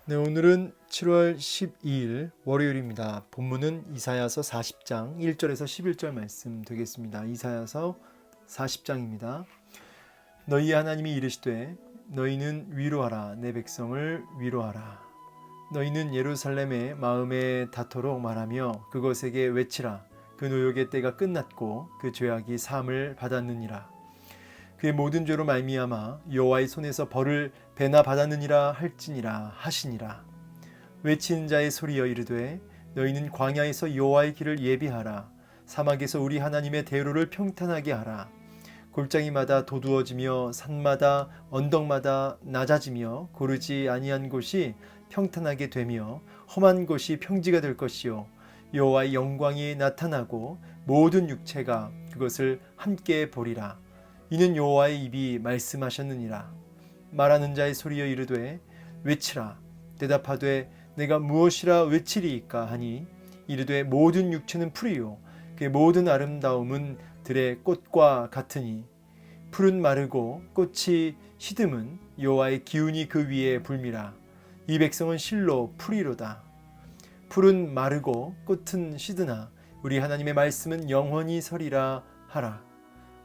네, 오늘은 7월 12일 월요일입니다. 본문은 이사야서 40장 1절에서 11절 말씀 되겠습니다. 이사야서 40장입니다. 너희 하나님이 이르시되 너희는 위로하라 내 백성을 위로하라. 너희는 예루살렘의 마음에 닿도록 말하며 그것에게 외치라. 그 노역의 때가 끝났고 그 죄악이 사함을 받았느니라. 그의 모든 죄로 말미암아 여호와의 손에서 벌을 배나 받았느니라 할지니라 하시니라. 외치는 자의 소리여 이르되 너희는 광야에서 여호와의 길을 예비하라. 사막에서 우리 하나님의 대로를 평탄하게 하라. 골짜기마다 도두어지며 산마다 언덕마다 낮아지며 고르지 아니한 곳이 평탄하게 되며 험한 곳이 평지가 될 것이요 여호와의 영광이 나타나고 모든 육체가 그것을 함께 보리라. 이는 여호와의 입이 말씀하셨느니라. 말하는 자의 소리여 이르되 외치라. 대답하되 내가 무엇이라 외치리이까 하니 이르되 모든 육체는 풀이요 그의 모든 아름다움은 들의 꽃과 같으니 풀은 마르고 꽃이 시듬은 여호와의 기운이 그 위에 불미라. 이 백성은 실로 풀이로다. 풀은 마르고 꽃은 시드나 우리 하나님의 말씀은 영원히 서리라 하라.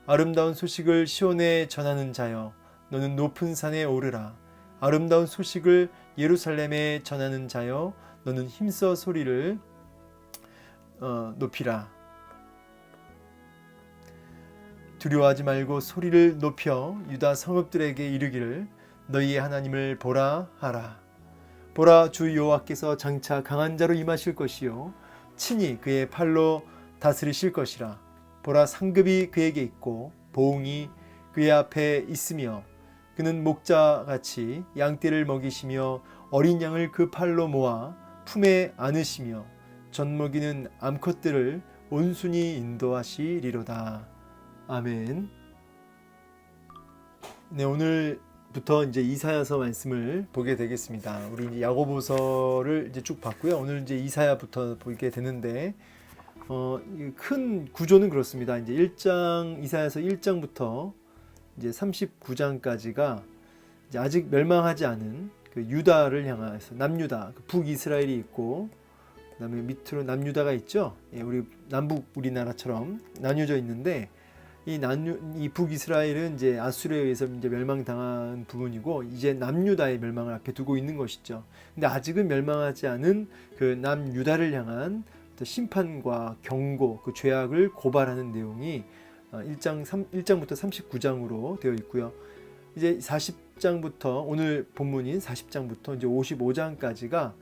아름다운 소식을 시온에 전하는 자여 너는 높은 산에 오르라. 아름다운 소식을 예루살렘에 전하는 자여 너는 힘써 소리를 높이라. 두려워하지 말고 소리를 높여 유다 성읍들에게 이르기를 너희의 하나님을 보라 하라. 보라, 주 여호와께서 장차 강한 자로 임하실 것이요 친히 그의 팔로 다스리실 것이라. 보라, 상급이 그에게 있고 보응이 그의 앞에 있으며 그는 목자같이 양떼를 먹이시며 어린 양을 그 팔로 모아 품에 안으시며 젖먹이는 암컷들을 온순히 인도하시리로다. 아멘. 네, 오늘부터 이제 이사야서 말씀을 보게 되겠습니다. 우리 이제 야고보서를 이제 쭉 봤고요. 오늘 이제 이사야부터 보게 되는데 큰 구조는 그렇습니다. 이제 이사야서 1장부터 이제 39장까지가 이제 아직 멸망하지 않은 그 유다를 향해서 남유다, 그 북이스라엘이 있고 그다음에 밑으로 남유다가 있죠. 예, 우리 남북 우리나라처럼 나뉘어져 있는데 이 북이스라엘은 이제 아수르에 의해서 이제 멸망당한 부분이고 이제 남유다의 멸망을 앞에 두고 있는 것이죠. 근데 아직은 멸망하지 않은 그 남유다를 향한 심판과 경고, 그 죄악을 고발하는 내용이 1장부터 39장으로 되어 있고요. 이제 40장부터 오늘 본문인 40장부터 이제 55장까지가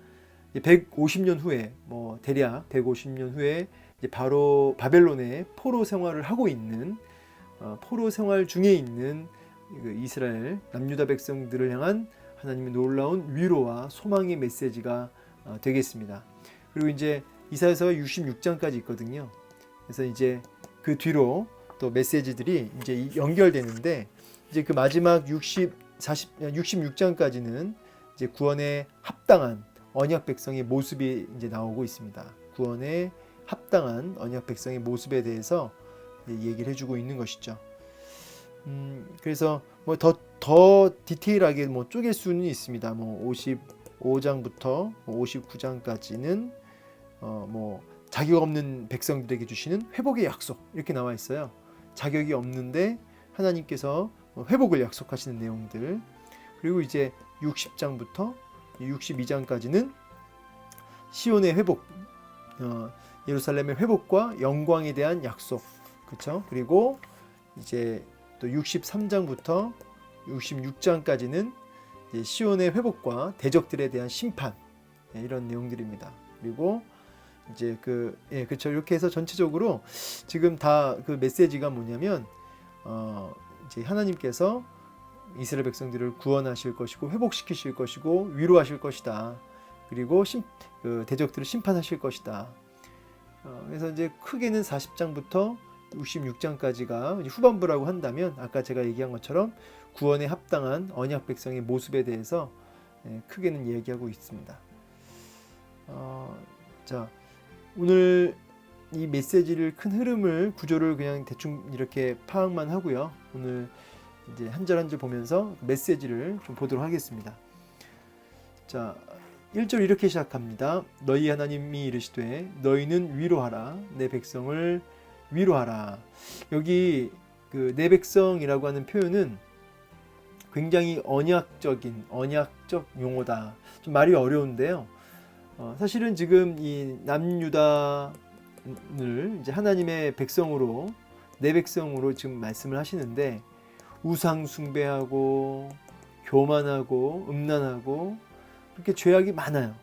150년 후에 대략 150년 후에 이제 바로 바벨론의 포로 생활을 하고 있는 포로 생활 중에 있는 그 이스라엘 남유다 백성들을 향한 하나님의 놀라운 위로와 소망의 메시지가 되겠습니다. 그리고 이제 이사야서가 66장까지 있거든요. 그래서 이제 그 뒤로 또 메시지들이 이제 연결되는데 이제 그 마지막 66장까지는 이제 구원에 합당한 언약 백성의 모습이 이제 나오고 있습니다. 구원에 합당한 언약 백성의 모습에 대해서 얘기를 해주고 있는 것이죠. 그래서 더 디테일하게 쪼갤 수는 있습니다. 55장부터 59장까지는 자격 없는 백성들에게 주시는 회복의 약속 이렇게 나와 있어요. 자격이 없는데 하나님께서 회복을 약속하시는 내용들. 그리고 이제 60장부터 62장까지는 시온의 회복, 예루살렘의 회복과 영광에 대한 약속, 그렇죠? 그리고 이제 또 63장부터 66장까지는 이제 시온의 회복과 대적들에 대한 심판, 이런 내용들입니다. 그리고 이제 그렇죠. 이렇게 해서 전체적으로 지금 다 그 메시지가 뭐냐면 이제 하나님께서 이스라엘 백성들을 구원하실 것이고 회복시키실 것이고 위로하실 것이다. 그리고 그 대적들을 심판하실 것이다. 그래서 이제 크게는 40장부터 66장까지가 후반부라고 한다면 아까 제가 얘기한 것처럼 구원에 합당한 언약 백성의 모습에 대해서 크게는 얘기하고 있습니다. 자, 오늘 이 메시지를 큰 흐름을 구조를 그냥 대충 이렇게 파악만 하고요. 오늘 이제 한 절 한 절 보면서 메시지를 좀 보도록 하겠습니다. 자, 1절 이렇게 시작합니다. 너희 하나님이 이르시되 너희는 위로하라 내 백성을 위로하라. 여기 그 내 백성이라고 하는 표현은 굉장히 언약적 용어다. 좀 말이 어려운데요. 사실은 지금 이 남유다를 이제 하나님의 백성으로 내 백성으로 지금 말씀을 하시는데 우상 숭배하고 교만하고 음란하고 그렇게 죄악이 많아요.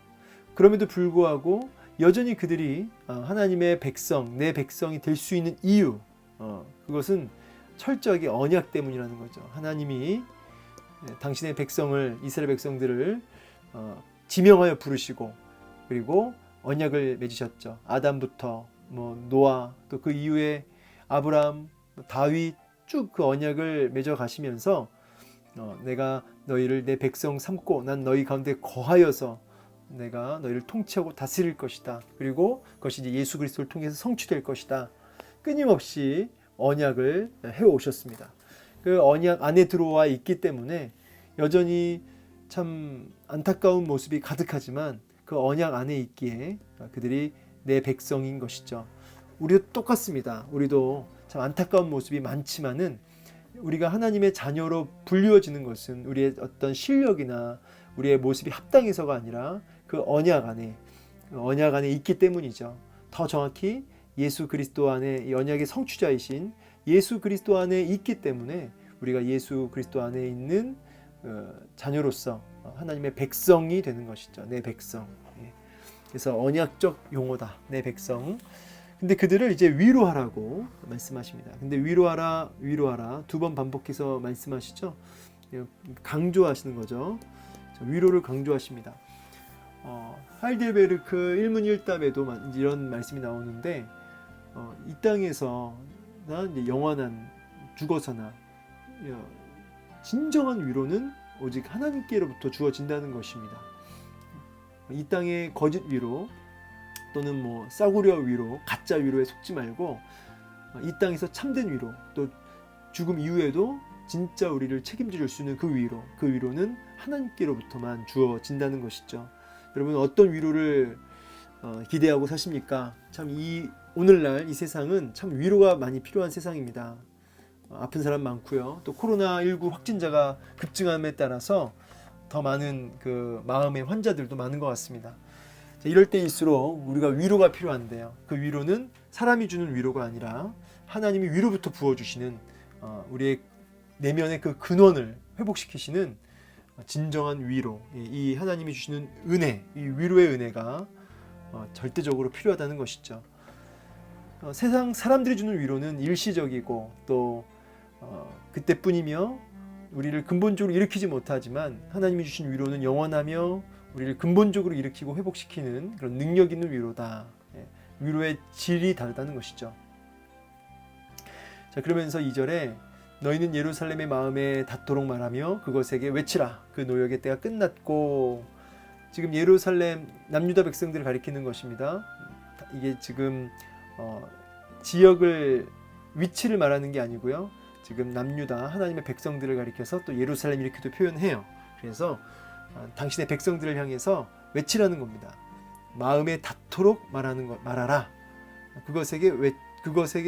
그럼에도 불구하고 여전히 그들이 하나님의 백성, 내 백성이 될 수 있는 이유, 그것은 철저하게 언약 때문이라는 거죠. 하나님이 당신의 백성을, 이스라엘 백성들을 지명하여 부르시고 그리고 언약을 맺으셨죠. 아담부터 노아, 또 그 이후에 아브라함, 다윗 쭉 그 언약을 맺어 가시면서 내가 너희를 내 백성 삼고 난 너희 가운데 거하여서 내가 너희를 통치하고 다스릴 것이다. 그리고 그것이 이제 예수 그리스도를 통해서 성취될 것이다. 끊임없이 언약을 해오셨습니다. 그 언약 안에 들어와 있기 때문에 여전히 참 안타까운 모습이 가득하지만 그 언약 안에 있기에 그들이 내 백성인 것이죠. 우리도 똑같습니다. 우리도 참 안타까운 모습이 많지만은 우리가 하나님의 자녀로 불리워지는 것은 우리의 어떤 실력이나 우리의 모습이 합당해서가 아니라 그 언약 안에 있기 때문이죠. 더 정확히 예수 그리스도 안에 이 언약의 성취자이신 예수 그리스도 안에 있기 때문에 우리가 예수 그리스도 안에 있는 자녀로서 하나님의 백성이 되는 것이죠. 내 백성. 그래서 언약적 용어다. 내 백성. 근데 그들을 이제 위로하라고 말씀하십니다. 근데 위로하라 두 번 반복해서 말씀하시죠. 강조하시는 거죠. 위로를 강조하십니다. 하이델베르크 일문일답에도 이런 말씀이 나오는데 이 땅에서 이제 영원한 죽어서나 진정한 위로는 오직 하나님께로부터 주어진다는 것입니다. 이 땅의 거짓 위로 또는 싸구려 위로, 가짜 위로에 속지 말고 이 땅에서 참된 위로, 또 죽음 이후에도 진짜 우리를 책임져 줄 수 있는 그 위로는 하나님께로부터만 주어진다는 것이죠. 여러분 어떤 위로를 기대하고 사십니까? 참 오늘날 이 세상은 참 위로가 많이 필요한 세상입니다. 아픈 사람 많고요. 또 코로나19 확진자가 급증함에 따라서 더 많은 그 마음의 환자들도 많은 것 같습니다. 이럴 때일수록 우리가 위로가 필요한데요. 그 위로는 사람이 주는 위로가 아니라 하나님이 위로부터 부어주시는 우리의 내면의 그 근원을 회복시키시는 진정한 위로, 이 하나님이 주시는 은혜, 이 위로의 은혜가 절대적으로 필요하다는 것이죠. 세상 사람들이 주는 위로는 일시적이고 또 그때뿐이며 우리를 근본적으로 일으키지 못하지만 하나님이 주신 위로는 영원하며 우리를 근본적으로 일으키고 회복시키는 그런 능력 있는 위로다. 위로의 질이 다르다는 것이죠. 자, 그러면서 2절에 너희는 예루살렘의 마음에 닿도록 말하며 그것에게 외치라. 그 노역의 때가 끝났고. 지금 예루살렘 남유다 백성들을 가리키는 것입니다. 이게 지금 지역을 위치를 말하는 게 아니고요. 지금 남유다 하나님의 백성들을 가리켜서 또 예루살렘 이렇게도 표현해요. 그래서 당신의 백성들을 향해서 외치라는 겁니다. 마음에 닿도록 말하라. 그것에게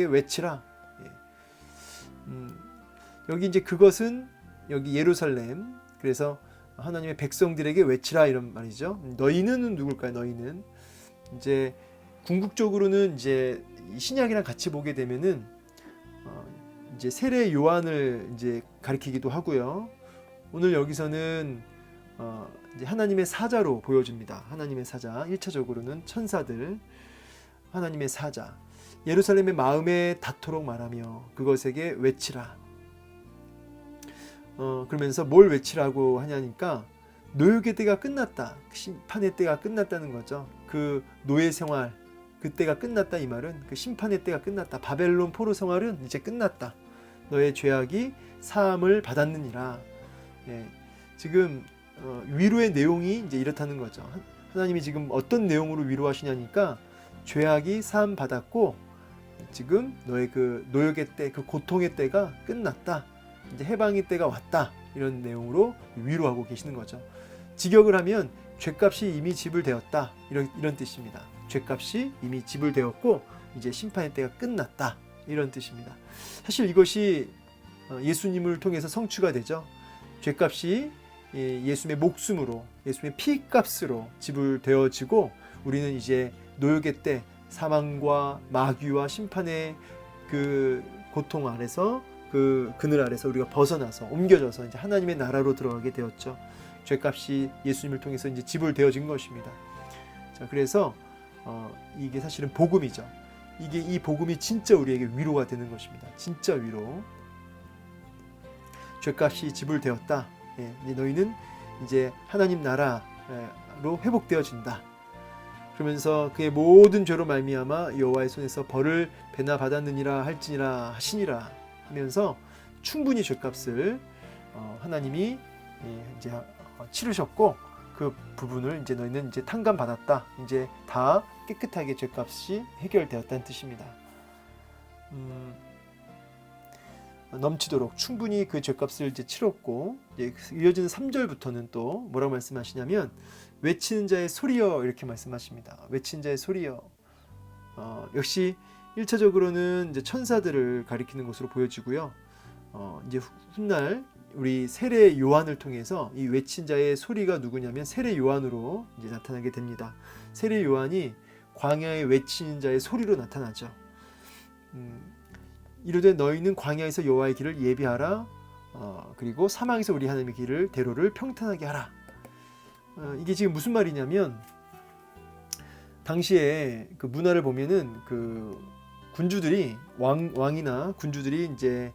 외치라. 여기 이제 그것은 여기 예루살렘. 그래서 하나님의 백성들에게 외치라 이런 말이죠. 너희는 누굴까요? 너희는 이제 궁극적으로는 이제 신약이랑 같이 보게 되면은 이제 세례 요한을 이제 가리키기도 하고요. 오늘 여기서는 이제 하나님의 사자로 보여줍니다. 하나님의 사자. 1차적으로는 천사들, 하나님의 사자. 예루살렘의 마음에 닿도록 말하며 그것에게 외치라. 그러면서 뭘 외치라고 하냐니까 노역의 때가 끝났다. 심판의 때가 끝났다는 거죠. 그 노예 생활, 그 때가 끝났다 이 말은 그 심판의 때가 끝났다. 바벨론 포로 생활은 이제 끝났다. 너의 죄악이 사함을 받았느니라. 지금 위로의 내용이 이제 이렇다는 거죠. 하나님이 지금 어떤 내용으로 위로하시냐니까 죄악이 사함 받았고 지금 너의 그 노역의 때, 그 고통의 때가 끝났다. 이제 해방의 때가 왔다. 이런 내용으로 위로하고 계시는 거죠. 직역을 하면 죄값이 이미 지불되었다. 이런 뜻입니다. 죄값이 이미 지불되었고 이제 심판의 때가 끝났다. 이런 뜻입니다. 사실 이것이 예수님을 통해서 성취가 되죠. 죄값이 예수님의 목숨으로, 예수님의 피값으로 지불되어지고 우리는 이제 노역의 때 사망과 마귀와 심판의 그 고통 아래서 그 그늘 아래서 우리가 벗어나서 옮겨져서 이제 하나님의 나라로 들어가게 되었죠. 죄값이 예수님을 통해서 이제 지불되어진 것입니다. 자, 그래서 이게 사실은 복음이죠. 이 복음이 진짜 우리에게 위로가 되는 것입니다. 진짜 위로. 죄값이 지불되었다. 예, 너희는 이제 하나님 나라로 회복되어진다. 그러면서 그의 모든 죄로 말미암아 여호와의 손에서 벌을 배나 받았느니라 할지니라 하시니라 하면서 충분히 죄값을 하나님이 이제 치르셨고 그 부분을 이제 너희는 이제 탕감 받았다. 이제 다 깨끗하게 죄값이 해결되었다는 뜻입니다. 넘치도록 충분히 그 죄값을 이제 치렀고 이제 이어지는 3절부터는 또 뭐라고 말씀하시냐면 외치는 자의 소리여 이렇게 말씀하십니다. 외치는 자의 소리여. 역시 1차적으로는 이제 천사들을 가리키는 것으로 보여지고요. 이제 훗날 우리 세례 요한을 통해서 이 외친 자의 소리가 누구냐면 세례 요한으로 이제 나타나게 됩니다. 세례 요한이 광야에 외치는 자의 소리로 나타나죠. 이르되 너희는 광야에서 여호와의 길을 예비하라. 그리고 사막에서 우리 하나님의 길을 대로를 평탄하게 하라. 이게 지금 무슨 말이냐면 당시에 그 문화를 보면은 그 군주들이 왕이나 군주들이 이제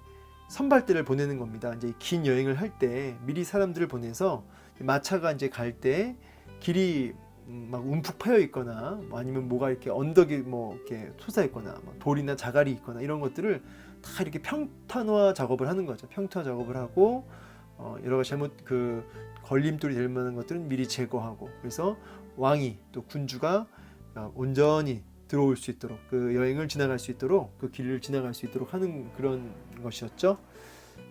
선발대를 보내는 겁니다. 이제 긴 여행을 할 때 미리 사람들을 보내서 마차가 이제 갈 때 길이 막 움푹 파여 있거나 아니면 뭐가 이렇게 언덕이 뭐 이렇게 솟아 있거나 돌이나 자갈이 있거나 이런 것들을 다 이렇게 평탄화 작업을 하는 거죠. 평탄화 작업을 하고 여러 가지 잘못 그 걸림돌이 될 만한 것들은 미리 제거하고 그래서 왕이 또 군주가 온전히 들어올 수 있도록 그 여행을 지나갈 수 있도록 그 길을 지나갈 수 있도록 하는 그런 것이었죠.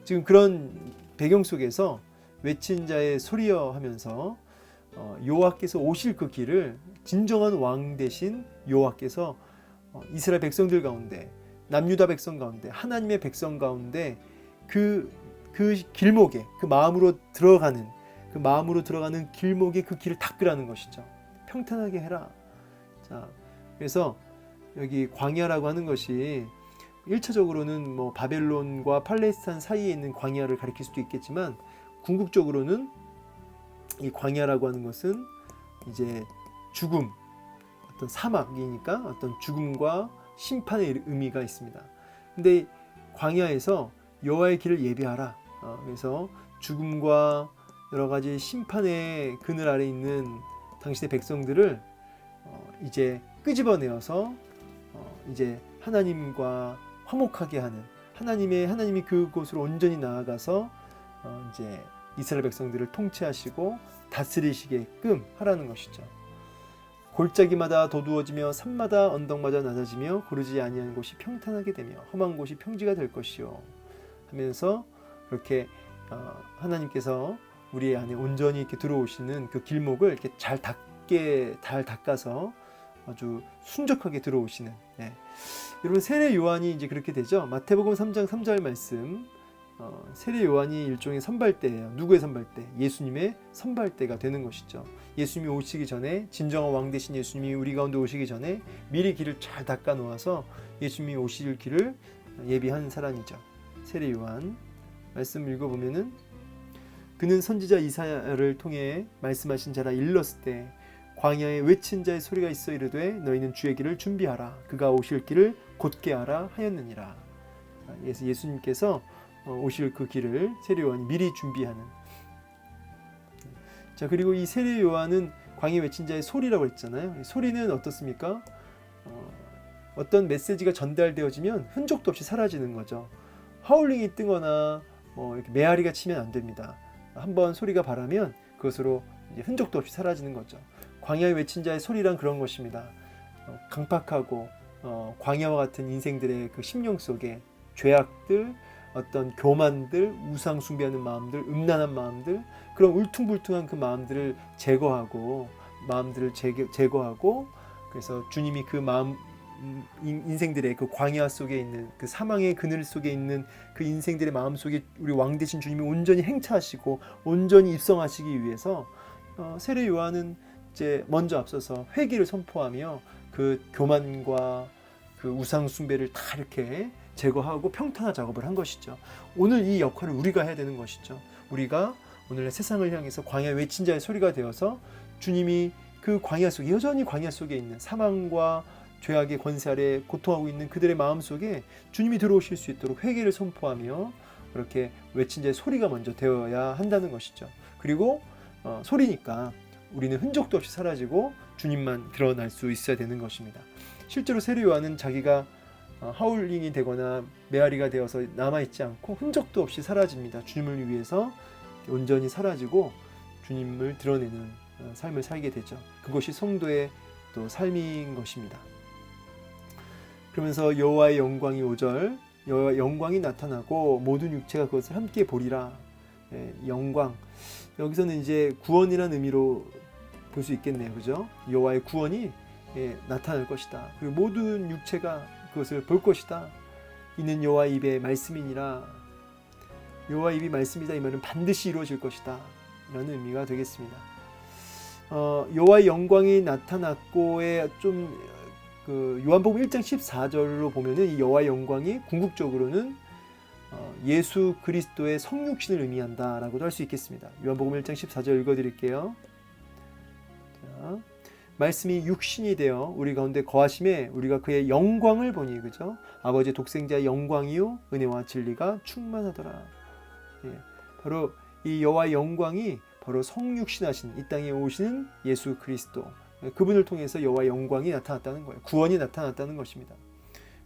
지금 그런 배경 속에서 외친 자의 소리여 하면서 여호와께서 오실 그 길을 진정한 왕 대신 여호와께서 이스라엘 백성들 가운데 남유다 백성 가운데 하나님의 백성 가운데 그 길목에 그 마음으로 들어가는 길목에 그 길을 닦으라는 것이죠. 평탄하게 해라. 자, 그래서 여기 광야라고 하는 것이 1차적으로는 뭐 바벨론과 팔레스타인 사이에 있는 광야를 가리킬 수도 있겠지만 궁극적으로는 이 광야라고 하는 것은 이제 죽음, 어떤 사막이니까 어떤 죽음과 심판의 의미가 있습니다. 근데 광야에서 여호와의 길을 예비하라. 그래서 죽음과 여러 가지 심판의 그늘 아래 있는 당신의 백성들을 이제 끄집어내어서 이제 하나님과 화목하게 하는 하나님이 그곳으로 온전히 나아가서 이제 이스라엘 백성들을 통치하시고 다스리시게끔 하라는 것이죠. 골짜기마다 도두어지며 산마다 언덕마다 낮아지며 고르지 아니한 곳이 평탄하게 되며 험한 곳이 평지가 될 것이요 하면서 그렇게 하나님께서 우리 안에 온전히 이렇게 들어오시는 그 길목을 이렇게 잘 닦아서 아주 순적하게 들어오시는. 여러분 세례 요한이 이제 그렇게 되죠. 마태복음 3장 3절 말씀. 세례 요한이 일종의 선발대예요. 누구의 선발대? 예수님의 선발대가 되는 것이죠. 예수님이 오시기 전에 진정한 왕 대신 예수님이 우리 가운데 오시기 전에 미리 길을 잘 닦아 놓아서 예수님이 오실 길을 예비한 사람이죠. 세례 요한 말씀 읽어보면은 그는 선지자 이사야를 통해 말씀하신 자라 일렀을 때 광야에 외친 자의 소리가 있어 이르되 너희는 주의 길을 준비하라 그가 오실 길을 곧게 하라 하였느니라. 예수님께서 오실 그 길을 세례 요한이 미리 준비하는. 자, 그리고 이 세례 요한은 광야에 외친 자의 소리라고 했잖아요. 이 소리는 어떻습니까? 어떤 메시지가 전달되어지면 흔적도 없이 사라지는 거죠. 하울링이 뜨거나 이렇게 메아리가 치면 안 됩니다. 한번 소리가 바라면 그것으로 이제 흔적도 없이 사라지는 거죠. 광야에 외친 자의 소리란 그런 것입니다. 강팍하고 광야와 같은 인생들의 그 심령 속에 죄악들, 어떤 교만들, 우상 숭배하는 마음들, 음란한 마음들, 그런 울퉁불퉁한 그 마음들을 제거하고 그래서 주님이 그 마음 인생들의 그 광야 속에 있는 그 사망의 그늘 속에 있는 그 인생들의 마음 속에 우리 왕 되신 주님이 온전히 행차하시고 온전히 입성하시기 위해서 세례 요한은 이제 먼저 앞서서 회개를 선포하며 그 교만과 그 우상 숭배를 다 이렇게 제거하고 평탄화 작업을 한 것이죠. 오늘 이 역할을 우리가 해야 되는 것이죠. 우리가 오늘 세상을 향해서 광야 외친 자의 소리가 되어서 주님이 그 광야 속에 여전히 광야 속에 있는 사망과 죄악의 권세 아래 고통하고 있는 그들의 마음 속에 주님이 들어오실 수 있도록 회개를 선포하며 그렇게 외친 자의 소리가 먼저 되어야 한다는 것이죠. 그리고 소리니까 우리는 흔적도 없이 사라지고 주님만 드러날 수 있어야 되는 것입니다. 실제로 세례 요한은 자기가 하울링이 되거나 메아리가 되어서 남아있지 않고 흔적도 없이 사라집니다. 주님을 위해서 온전히 사라지고 주님을 드러내는 삶을 살게 되죠. 그것이 성도의 또 삶인 것입니다. 그러면서 여호와의 영광이 5절, 여호와의 영광이 나타나고 모든 육체가 그것을 함께 보리라. 영광, 여기서는 이제 구원이라는 의미로 볼 수 있겠네요. 그죠? 여호와의 구원이 나타날 것이다. 그리고 모든 육체가 그것을 볼 것이다. 이는 여호와의 입의 말씀이니라. 여호와의 입이 말씀이다. 이 말은 반드시 이루어질 것이다 라는 의미가 되겠습니다. 여호와의 영광이 나타났고의 좀 그 요한복음 1장 14절로 보면은 이 여호와의 영광이 궁극적으로는 예수 그리스도의 성육신을 의미한다라고도 할 수 있겠습니다. 요한복음 1장 14절 읽어드릴게요. 자, 말씀이 육신이 되어 우리 가운데 거하심에 우리가 그의 영광을 보니, 그죠? 아버지 독생자의 영광이요 은혜와 진리가 충만하더라. 바로 이 여호와의 영광이 바로 성육신하신 이 땅에 오시는 예수 그리스도, 그분을 통해서 여호와의 영광이 나타났다는 거예요. 구원이 나타났다는 것입니다.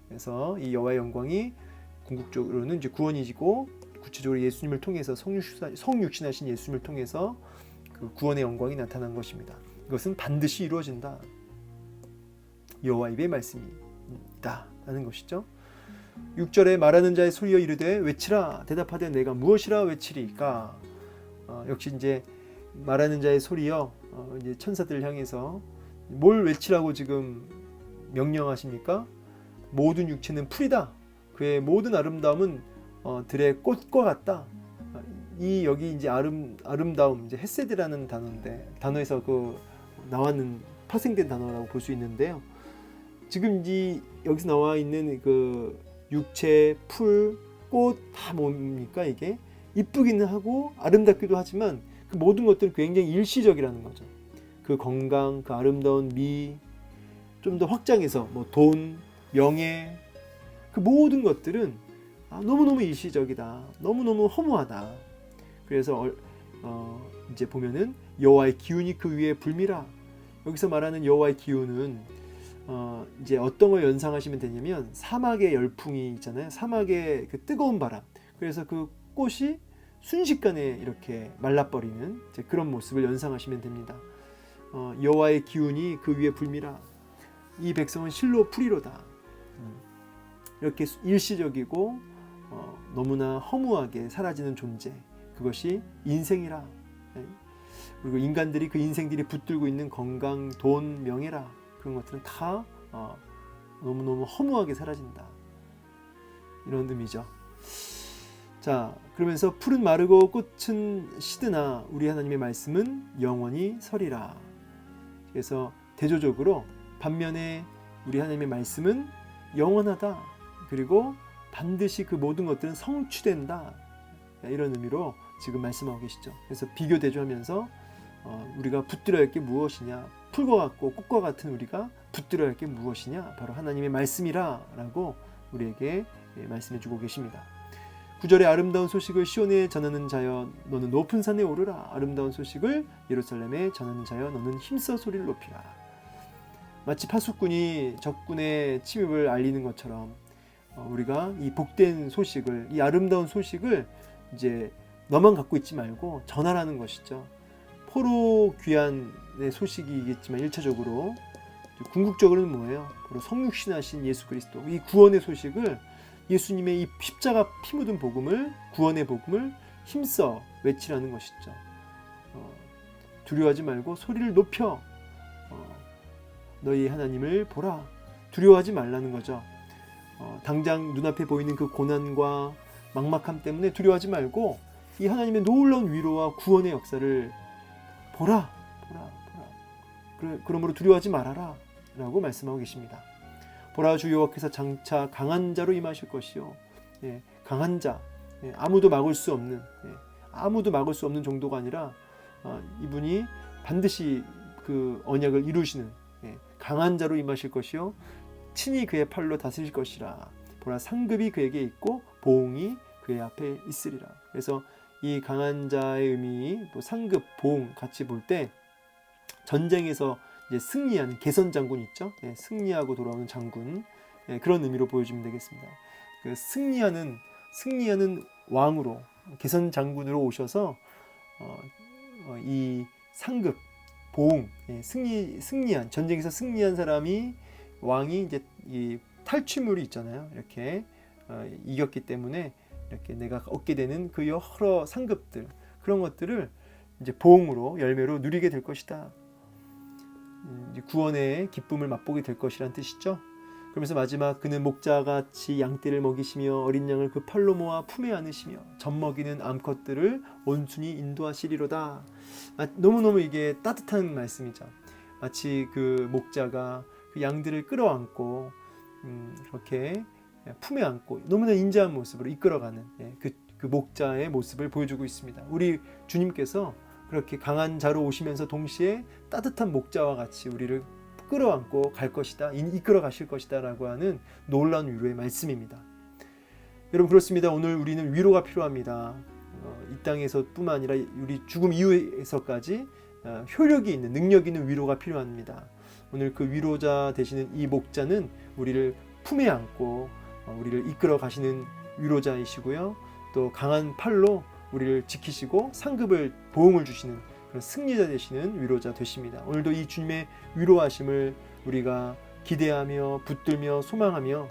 그래서 이 여호와의 영광이 궁극적으로는 이제 구원이지고 구체적으로 예수님을 통해서 성육신하신 예수님을 통해서 그 구원의 영광이 나타난 것입니다. 이것은 반드시 이루어진다. 여호와 입의 말씀이다 라는 것이죠. 6절에 말하는 자의 소리여 이르되 외치라. 대답하되 내가 무엇이라 외치리까. 역시 이제 말하는 자의 소리여, 이제 천사들을 향해서 뭘 외치라고 지금 명령하십니까? 모든 육체는 풀이다. 그의 모든 아름다움은 들의 꽃과 같다. 이 여기 이제 아름다움, 이제 헤세드라는 단어에서 그 나왔는 파생된 단어라고 볼 수 있는데요. 지금 이 여기서 나와 있는 그 육체, 풀, 꽃 다 뭡니까? 이게 이쁘기는 하고 아름답기도 하지만 그 모든 것들은 굉장히 일시적이라는 거죠. 그 건강, 그 아름다운 미, 좀 더 확장해서 뭐 돈, 명예, 그 모든 것들은 너무너무 일시적이다. 너무너무 허무하다. 그래서 이제 보면은 여호와의 기운이 그 위에 불미라. 여기서 말하는 여호와의 기운은 이제 어떤 걸 연상하시면 되냐면 사막의 열풍이 있잖아요. 사막의 그 뜨거운 바람. 그래서 그 꽃이 순식간에 이렇게 말라버리는 이제 그런 모습을 연상하시면 됩니다. 여호와의 기운이 그 위에 불미라. 이 백성은 실로 풀이로다. 이렇게 일시적이고 너무나 허무하게 사라지는 존재, 그것이 인생이라. 그리고 인간들이 그 인생들이 붙들고 있는 건강, 돈, 명예라. 그런 것들은 다 너무너무 허무하게 사라진다. 이런 의미죠. 자, 그러면서 풀은 마르고 꽃은 시드나 우리 하나님의 말씀은 영원히 서리라. 그래서 대조적으로 반면에 우리 하나님의 말씀은 영원하다. 그리고 반드시 그 모든 것들은 성취된다. 이런 의미로 지금 말씀하고 계시죠. 그래서 비교 대조하면서 우리가 붙들어야 할 게 무엇이냐, 풀과 같고 꽃과 같은 우리가 붙들어야 할 게 무엇이냐, 바로 하나님의 말씀이라 라고 우리에게 말씀해 주고 계십니다. 9절에 아름다운 소식을 시온에 전하는 자여 너는 높은 산에 오르라. 아름다운 소식을 예루살렘에 전하는 자여 너는 힘써 소리를 높이라. 마치 파수꾼이 적군의 침입을 알리는 것처럼 우리가 이 복된 소식을, 이 아름다운 소식을 이제 너만 갖고 있지 말고 전하라는 것이죠. 포로 귀환의 소식이겠지만 1차적으로 궁극적으로는 뭐예요? 바로 성육신하신 예수 그리스도, 이 구원의 소식을 예수님의 이 십자가 피 묻은 복음을, 구원의 복음을 힘써 외치라는 것이죠. 두려워하지 말고 소리를 높여 너희 하나님을 보라. 두려워하지 말라는 거죠. 당장 눈앞에 보이는 그 고난과 막막함 때문에 두려워하지 말고 이 하나님의 놀라운 위로와 구원의 역사를 보라. 그러므로 두려워하지 말아라 라고 말씀하고 계십니다. 보라, 주 여호와께서 장차 강한 자로 임하실 것이요. 강한 자, 아무도 막을 수 없는 정도가 아니라 이분이 반드시 그 언약을 이루시는 강한 자로 임하실 것이요, 친히 그의 팔로 다스릴 것이라. 보라, 상급이 그에게 있고 보응이 그의 앞에 있으리라. 그래서 이 강한 자의 의미, 또 상급, 보응 같이 볼 때 전쟁에서 이제 승리한 개선 장군 있죠. 승리하고 돌아오는 장군, 그런 의미로 보여주면 되겠습니다. 그 승리하는 왕으로, 개선 장군으로 오셔서 이 상급, 보응, 승리한, 전쟁에서 승리한 사람이, 왕이 이제 이 탈취물이 있잖아요. 이렇게 이겼기 때문에 이렇게 내가 얻게 되는 그 여러 상급들, 그런 것들을 이제 보응으로, 열매로 누리게 될 것이다. 구원의 기쁨을 맛보게 될 것이란 뜻이죠. 그러면서 마지막, 그는 목자같이 양떼를 먹이시며 어린 양을 그 팔로 모아 품에 안으시며 젖먹이는 암컷들을 온순히 인도하시리로다. 너무너무 이게 따뜻한 말씀이죠. 마치 그 목자가 그 양들을 끌어안고 그렇게 품에 안고 너무나 인자한 모습으로 이끌어가는 그 목자의 모습을 보여주고 있습니다. 우리 주님께서 그렇게 강한 자로 오시면서 동시에 따뜻한 목자와 같이 우리를 끌어안고 갈 것이다, 이끌어 가실 것이다 라고 하는 놀라운 위로의 말씀입니다. 여러분, 그렇습니다. 오늘 우리는 위로가 필요합니다. 이 땅에서 뿐만 아니라 우리 죽음 이후에서까지 효력이 있는, 능력 있는 위로가 필요합니다. 오늘 그 위로자 되시는 이 목자는 우리를 품에 안고 우리를 이끌어 가시는 위로자이시고요, 또 강한 팔로 우리를 지키시고 상급을, 보응을 주시는 그런 승리자 되시는 위로자 되십니다. 오늘도 이 주님의 위로하심을 우리가 기대하며 붙들며 소망하며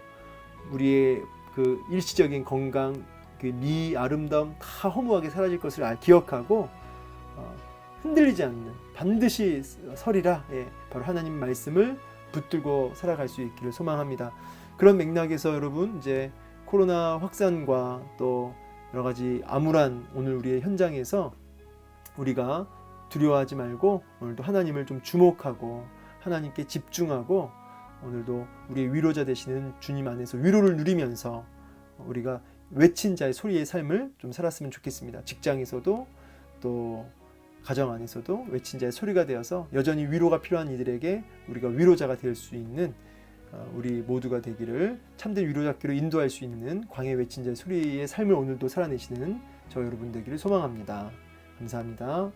우리의 그 일시적인 건강, 그 미 아름다움 다 허무하게 사라질 것을 기억하고 흔들리지 않는, 반드시 서리라, 바로 하나님 말씀을 붙들고 살아갈 수 있기를 소망합니다. 그런 맥락에서 여러분, 이제 코로나 확산과 또 여러 가지 암울한 오늘 우리의 현장에서 우리가 두려워하지 말고 오늘도 하나님을 좀 주목하고 하나님께 집중하고 오늘도 우리의 위로자 되시는 주님 안에서 위로를 누리면서 우리가 외친 자의 소리의 삶을 좀 살았으면 좋겠습니다. 직장에서도 또 가정 안에서도 외친 자의 소리가 되어서 여전히 위로가 필요한 이들에게 우리가 위로자가 될 수 있는 우리 모두가 되기를, 참된 위로잡기로 인도할 수 있는 광해 외친 자의 소리의 삶을 오늘도 살아내시는 저 여러분 되기를 소망합니다. 감사합니다.